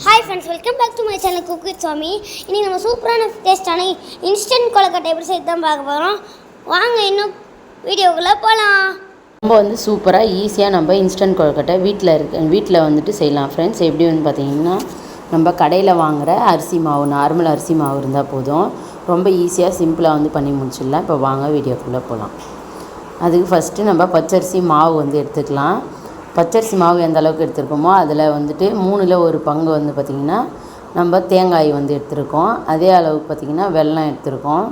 Hi friends, welcome back to my channel cook with Swami. இன்றைக்கி நம்ம சூப்பரான டேஸ்டான இன்ஸ்டன்ட் கொழுக்கட்டை எப்படி செய்து தான் பார்க்க போகிறோம். வாங்க இன்னும் வீடியோக்குள்ளே போகலாம். நம்ம சூப்பராக ஈஸியாக நம்ம இன்ஸ்டன்ட் கொழுக்கட்டை வீட்டில் செய்யலாம் ஃப்ரெண்ட்ஸ். எப்படி பார்த்திங்கன்னா நம்ம கடையில் வாங்குகிற அரிசி மாவு, நார்மல் அரிசி மாவு இருந்தால் போதும். ரொம்ப ஈஸியாக சிம்பிளாக பண்ணி முடிச்சிடலாம். இப்போ வாங்க வீடியோக்குள்ளே போகலாம். அதுக்கு ஃபஸ்ட்டு நம்ம பச்சரிசி மாவு எடுத்துக்கலாம். பச்சரிசி மாவு எந்த அளவுக்கு எடுத்துருக்கோமோ அதில் 3ல் 1 பங்கு பார்த்திங்கன்னா நம்ம தேங்காய் எடுத்துருக்கோம். அதே அளவுக்கு பார்த்திங்கன்னா வெல்லம் எடுத்துருக்கோம்.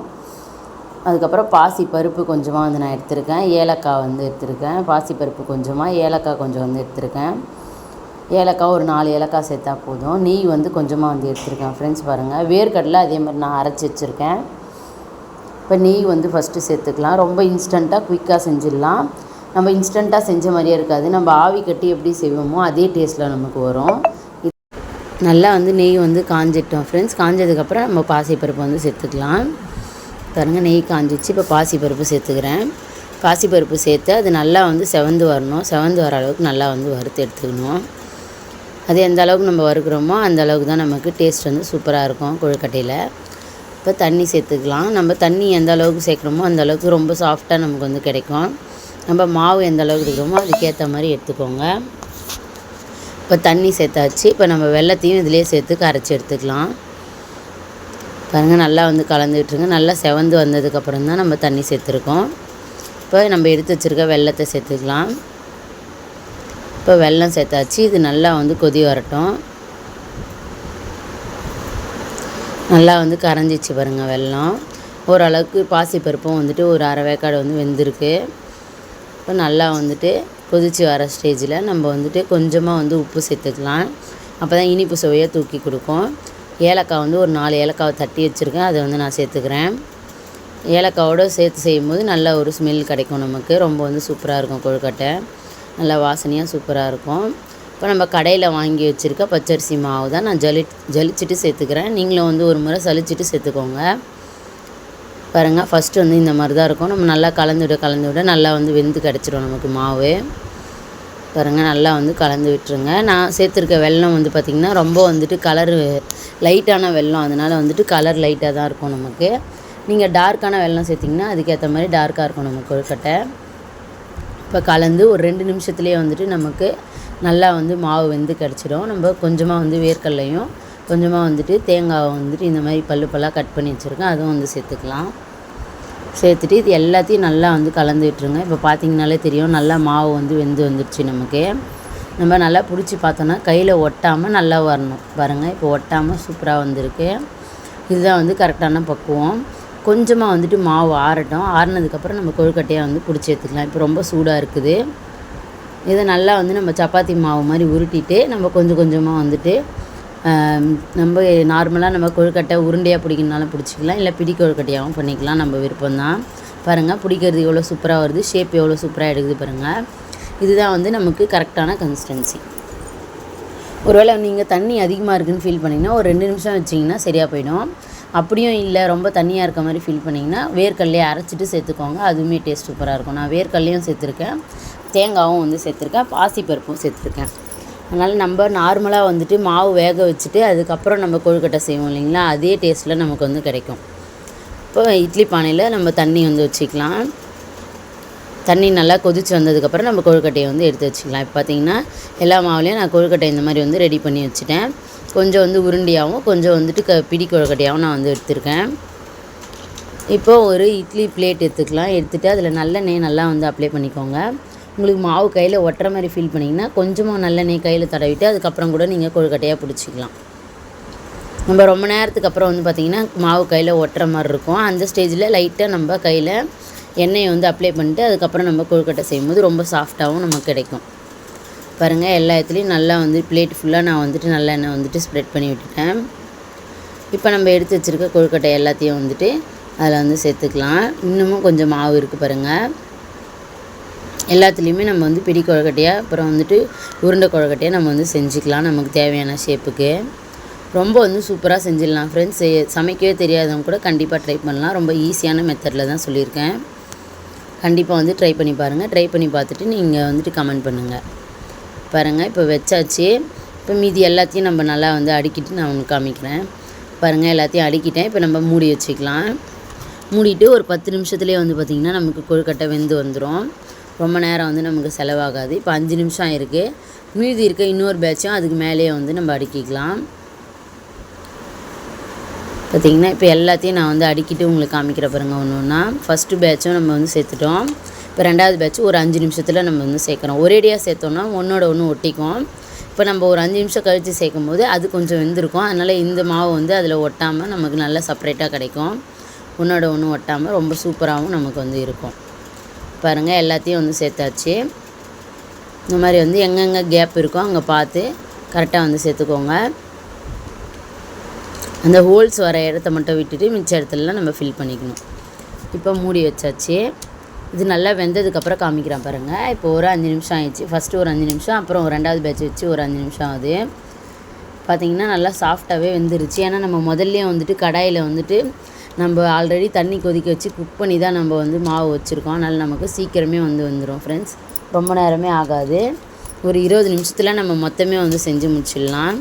அதுக்கப்புறம் பாசி பருப்பு கொஞ்சமாக நான் எடுத்திருக்கேன். ஏலக்காய் எடுத்திருக்கேன். பாசி பருப்பு கொஞ்சமாக, ஏலக்காய் கொஞ்சம் எடுத்திருக்கேன். ஏலக்காய் ஒரு 4 ஏலக்காய் சேர்த்தா போதும். நெய் கொஞ்சமாக எடுத்திருக்கேன் ஃப்ரெண்ட்ஸ். பாருங்கள், வேர்க்கடலை அதே மாதிரி நான் அரைச்சி வச்சுருக்கேன். இப்போ நெய் ஃபஸ்ட்டு சேர்த்துக்கலாம். ரொம்ப இன்ஸ்டண்ட்டாக குயிக்காக செஞ்சிடலாம். நம்ம இன்ஸ்டண்ட்டாக செஞ்ச மாதிரியே இருக்காது. நம்ம ஆவி கட்டி எப்படி செய்வோமோ அதே டேஸ்ட்டில் நமக்கு வரும். நல்லா நெய் காஞ்சிட்டோம் ஃப்ரெண்ட்ஸ். காஞ்சதுக்கப்புறம் நம்ம பாசிப்பருப்பு சேர்த்துக்கலாம். பாருங்கள், நெய் காஞ்சிச்சு. இப்போ பாசிப்பருப்பு சேர்த்துக்கிறேன். பாசிப்பருப்பு சேர்த்து அது நல்லா செவந்து வரணும். செவந்து வர அளவுக்கு நல்லா வறுத்து எடுத்துக்கணும். அது எந்த அளவுக்கு நம்ம வறுக்கிறோமோ அந்த அளவுக்கு தான் நமக்கு டேஸ்ட் சூப்பராக இருக்கும் கொழுக்கட்டையில். இப்போ தண்ணி சேர்த்துக்கலாம். நம்ம தண்ணி எந்த அளவுக்கு சேர்க்குறோமோ அந்த அளவுக்கு ரொம்ப சாஃப்டாக நமக்கு கிடைக்கும். நம்ம மாவு எந்த அளவுக்கு இருக்கிறோமோ அதுக்கேற்ற மாதிரி எடுத்துக்கோங்க. இப்போ தண்ணி சேர்த்தாச்சு. இப்போ நம்ம வெல்லத்தையும் இதிலே சேர்த்து கரைச்சி எடுத்துக்கலாம். பாருங்கள், நல்லா கலந்து விட்டுருங்க. நல்லா செவந்து வந்ததுக்கப்புறம் தான் நம்ம தண்ணி சேர்த்துருக்கோம். இப்போ நம்ம எடுத்து வச்சுருக்க வெல்லத்தை சேர்த்துக்கலாம். இப்போ வெல்லம் சேர்த்தாச்சு. இது நல்லா கொதி வரட்டும். நல்லா கரைஞ்சிச்சு பாருங்கள் வெல்லம். ஓரளவுக்கு பாசிப்பருப்பும் ஒரு அரை வேக்காடு வெந்திருக்கு. இப்போ நல்லா கொதித்து வர ஸ்டேஜில் நம்ம கொஞ்சமாக உப்பு சேர்த்துக்கலாம். அப்போ தான் இனிப்பு சுவையாக தூக்கி கொடுக்கும். ஏலக்காய் ஒரு 4 ஏலக்காவை தட்டி வச்சுருக்கேன். அதை நான் சேர்த்துக்கிறேன். ஏலக்காவோடு சேர்த்து செய்யும்போது நல்ல ஒரு ஸ்மெல் கிடைக்கும் நமக்கு. ரொம்ப சூப்பராக இருக்கும் கொழுக்கட்டை. நல்லா வாசனையாக சூப்பராக இருக்கும். இப்போ நம்ம கடையில் வாங்கி வச்சுருக்க பச்சரிசி மாவு தான் நான் ஜலிச்சுட்டு சேர்த்துக்கிறேன். நீங்களும் ஒரு முறை சலிச்சுட்டு சேர்த்துக்கோங்க. பாருங்கள், ஃபஸ்ட்டு இந்த மாதிரி தான் இருக்கும். நம்ம நல்லா கலந்து விட நல்லா வெந்து கிடச்சிடும் நமக்கு மாவு. பாருங்கள், நல்லா கலந்து விட்டுருங்க. நான் சேர்த்துருக்க வெல்லம் பார்த்திங்கன்னா ரொம்ப கலரு லைட்டான வெல்லம். அதனால் கலர் லைட்டாக தான் இருக்கும் நமக்கு. நீங்கள் டார்க்கான வெல்லம் சேர்த்திங்கன்னா அதுக்கேற்ற மாதிரி டார்க்காக இருக்கும் நமக்கு கொழுக்கட்டை. இப்போ கலந்து ஒரு 2 நிமிஷத்துலேயே நமக்கு நல்லா மாவு வெந்து கிடச்சிடும். நம்ம கொஞ்சமாக வேர்க்கடலையும் கொஞ்சமாக தேங்காவை இந்த மாதிரி பல்லாக கட் பண்ணி வச்சுருக்கேன். அதுவும் சேர்த்துக்கலாம். சேர்த்துட்டு இது எல்லாத்தையும் நல்லா கலந்து விட்டுருங்க. இப்போ பார்த்திங்கனாலே தெரியும் நல்லா மாவு வெந்து வந்துடுச்சு நமக்கு. நம்ம நல்லா பிடிச்சி பார்த்தோன்னா கையில் ஒட்டாமல் நல்லா வரணும். பாருங்கள், இப்போ ஒட்டாமல் சூப்பராக வந்திருக்கு. இதுதான் கரெக்டான பக்குவம். கொஞ்சமாக மாவு ஆறட்டும். ஆறினதுக்கப்புறம் நம்ம கொழுக்கட்டையாக பிடிச்சி எடுத்துக்கலாம். இப்போ ரொம்ப சூடாக இருக்குது. இதை நல்லா நம்ம சப்பாத்தி மாவு மாதிரி உருட்டிட்டு நம்ம கொஞ்சமாக நம்ம நார்மலாக நம்ம கொழுக்கட்டை உருண்டையாக பிடிக்கணுனாலும் பிடிச்சிக்கலாம். இல்லை பிடி கொழுக்கட்டையாகவும் பண்ணிக்கலாம். நம்ம விருப்பம்தான். பாருங்கள், பிடிக்கிறது எவ்வளோ சூப்பராக வருது. ஷேப் எவ்வளோ சூப்பராக எடுக்குது பாருங்கள். இதுதான் நமக்கு கரெக்டான கன்சிஸ்டன்சி. ஒருவேளை நீங்கள் தண்ணி அதிகமாக இருக்குதுன்னு ஃபீல் பண்ணிங்கன்னா ஒரு 2 நிமிஷம் வச்சிங்கன்னா சரியாக போயிடும். அப்படியும் இல்லை ரொம்ப தண்ணியாக இருக்க மாதிரி ஃபீல் பண்ணிங்கன்னா வேர்க்கடலையை அரைச்சிட்டு சேர்த்துக்கோங்க. அதுவுமே டேஸ்ட் சூப்பராக இருக்கும். நான் வேர்க்கடலையும் சேர்த்துருக்கேன், தேங்காயும் சேர்த்துருக்கேன், பாசிப்பருப்பும் சேர்த்துருக்கேன். அதனால் நம்ம நார்மலாக மாவு வேக வச்சுட்டு அதுக்கப்புறம் நம்ம கொழுக்கட்டை செய்வோம் இல்லைங்களா, அதே டேஸ்ட்டில் நமக்கு கிடைக்கும். இப்போ இட்லி பானையில் நம்ம தண்ணி வச்சுக்கலாம். தண்ணி நல்லா கொதித்து வந்ததுக்கப்புறம் நம்ம கொழுக்கட்டையை எடுத்து வச்சுக்கலாம். இப்போ பார்த்திங்கன்னா எல்லா மாவுலேயும் நான் கொழுக்கட்டை இந்த மாதிரி ரெடி பண்ணி வச்சுட்டேன். கொஞ்சம் உருண்டியாகவும் கொஞ்சம் பிடி கொழுக்கட்டையாகவும் நான் எடுத்திருக்கேன். இப்போது ஒரு இட்லி பிளேட் எடுத்துக்கலாம். எடுத்துகிட்டு அதில் நல்லெண்ணெய் நல்லா அப்ளை பண்ணிக்கோங்க. உங்களுக்கு மாவு கையில் ஒட்டுற மாதிரி ஃபீல் பண்ணிங்கன்னா கொஞ்சமாக நல்லெண்ணெய் கையில் தடவிட்டு அதுக்கப்புறம் கூட நீங்கள் கொழுக்கட்டையாக பிடிச்சிக்கலாம். நம்ம ரொம்ப நேரத்துக்கு அப்புறம் பார்த்திங்கன்னா மாவு கையில் ஒட்டுற மாதிரி இருக்கும். அந்த ஸ்டேஜில் லைட்டாக நம்ம கையில் எண்ணெயை அப்ளை பண்ணிட்டு அதுக்கப்புறம் நம்ம கொழுக்கட்டை செய்யும்போது ரொம்ப சாஃப்டாகவும் நமக்கு கிடைக்கும். பாருங்கள், எல்லா இடத்துலையும் நல்லா பிளேட் ஃபுல்லாக நான் நல்லெண்ணெய் ஸ்ப்ரெட் பண்ணி விட்டுட்டேன். இப்போ நம்ம எடுத்து வச்சுருக்க கொழுக்கட்டை எல்லாத்தையும் அதில் சேர்த்துக்கலாம். இன்னமும் கொஞ்சம் மாவு இருக்குது பாருங்கள். எல்லாத்துலேயுமே நம்ம பிடி கொழுக்கட்டையாக அப்புறம் உருண்டை கொழுக்கட்டையாக நம்ம செஞ்சுக்கலாம். நமக்கு தேவையான ஷேப்புக்கு ரொம்ப சூப்பராக செஞ்சிடலாம் ஃப்ரெண்ட்ஸ். சமைக்கவே தெரியாதவங்க கூட கண்டிப்பாக ட்ரை பண்ணலாம். ரொம்ப ஈஸியான மெத்தடில் தான் சொல்லியிருக்கேன். கண்டிப்பாக ட்ரை பண்ணி பாருங்கள். ட்ரை பண்ணி பார்த்துட்டு நீங்கள் கமெண்ட் பண்ணுங்கள். பாருங்கள், இப்போ வச்சாச்சு. இப்போ மீதி எல்லாத்தையும் நம்ம நல்லா வந்து அடுக்கிட்டு நான் உங்களுக்கு காமிக்கிறேன் பாருங்கள். எல்லாத்தையும் அடுக்கிட்டேன். இப்போ நம்ம மூடி வச்சுக்கலாம். மூடிட்டு ஒரு 10 நிமிஷத்துலேயே வந்து பார்த்திங்கன்னா நமக்கு கொழுக்கட்டை வெந்து வந்துடும். ரொம்ப நேரம் வந்து நமக்கு செலவாகாது. இப்போ 5 நிமிஷம் ஆயிருக்கு. மீதி இருக்க இன்னொரு பேட்சும் அதுக்கு மேலேயே வந்து நம்ம அடுக்கிக்கலாம். பார்த்திங்கன்னா இப்போ எல்லாத்தையும் நான் வந்து அடுக்கிட்டு உங்களுக்கு காமிக்கிற பாருங்க ஒன்று ஒன்றா. ஃபஸ்ட்டு பேட்சும் நம்ம வந்து சேர்த்துட்டோம். இப்போ 2வது பேட்ச் ஒரு 5 நிமிஷத்தில் நம்ம வந்து சேர்க்குறோம். ஒரேடியாக சேர்த்தோன்னா ஒன்றோட ஒன்று ஒட்டிக்கும். இப்போ நம்ம ஒரு 5 நிமிஷம் கழித்து சேர்க்கும் போது அது கொஞ்சம் வெந்திருக்கும். அதனால் இந்த மாவு வந்து அதில் ஒட்டாமல் நமக்கு நல்லா செப்பரேட்டாக கிடைக்கும். ஒன்றோட ஒன்று ஒட்டாமல் ரொம்ப சூப்பராகவும் நமக்கு வந்து இருக்கும். பாருங்கள் எல்லாத்தையும் வந்து சேர்த்தாச்சு. இந்த மாதிரி வந்து எங்கெங்கே கேப் இருக்கோ அங்கே பார்த்து கரெக்டாக வந்து சேர்த்துக்கோங்க. அந்த ஹோல்ஸ் வர இடத்த மட்டும் விட்டுட்டு மிச்ச இடத்துலலாம் நம்ம ஃபில் பண்ணிக்கணும். இப்போ மூடி வச்சாச்சு. இது நல்லா வெந்ததுக்கப்புறம் காமிக்கிறேன் பாருங்கள். இப்போ ஒரு 5 நிமிஷம் ஆயிடுச்சு. ஃபஸ்ட்டு ஒரு 5 நிமிஷம், அப்புறம் 2வது பேட்ச் வச்சு ஒரு 5 நிமிஷம் ஆகுது. பார்த்திங்கன்னா நல்லா சாஃப்டாகவே வெந்துருச்சு. ஏன்னா நம்ம முதல்லையே வந்துட்டு கடாயில் வந்துட்டு நம்ம ஆல்ரெடி தண்ணி கொதிக்க வச்சு குக் பண்ணி தான் நம்ம வந்து மாவு வச்சுருக்கோம். அதனால் நமக்கு சீக்கிரமே வந்து வந்துடும் ஃப்ரெண்ட்ஸ். ரொம்ப நேரமே ஆகாது. ஒரு 20 நிமிஷத்தில் நம்ம மொத்தமே வந்து செஞ்சு முடிச்சிடலாம்.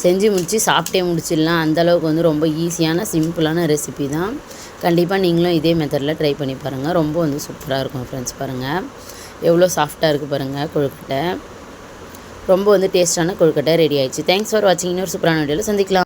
செஞ்சு முடித்து சாப்பிட்டே முடிச்சிடலாம். அந்தளவுக்கு வந்து ரொம்ப ஈஸியான சிம்பிளான ரெசிபி தான். கண்டிப்பாக நீங்களும் இதே மெத்தடில் ட்ரை பண்ணி பாருங்கள். ரொம்ப வந்து சூப்பராக இருக்கும் ஃப்ரெண்ட்ஸ். பாருங்கள் எவ்வளோ சாஃப்டாக இருக்குது பாருங்கள் கொழுக்கட்டை. ரொம்ப வந்து டேஸ்ட்டான கொழுக்கட்டை ரெடி ஆயிடுச்சு. தேங்க்ஸ் ஃபார் வாட்சிங். இன்னொரு சூப்பரான வீடியோவில் சந்திக்கலாம்.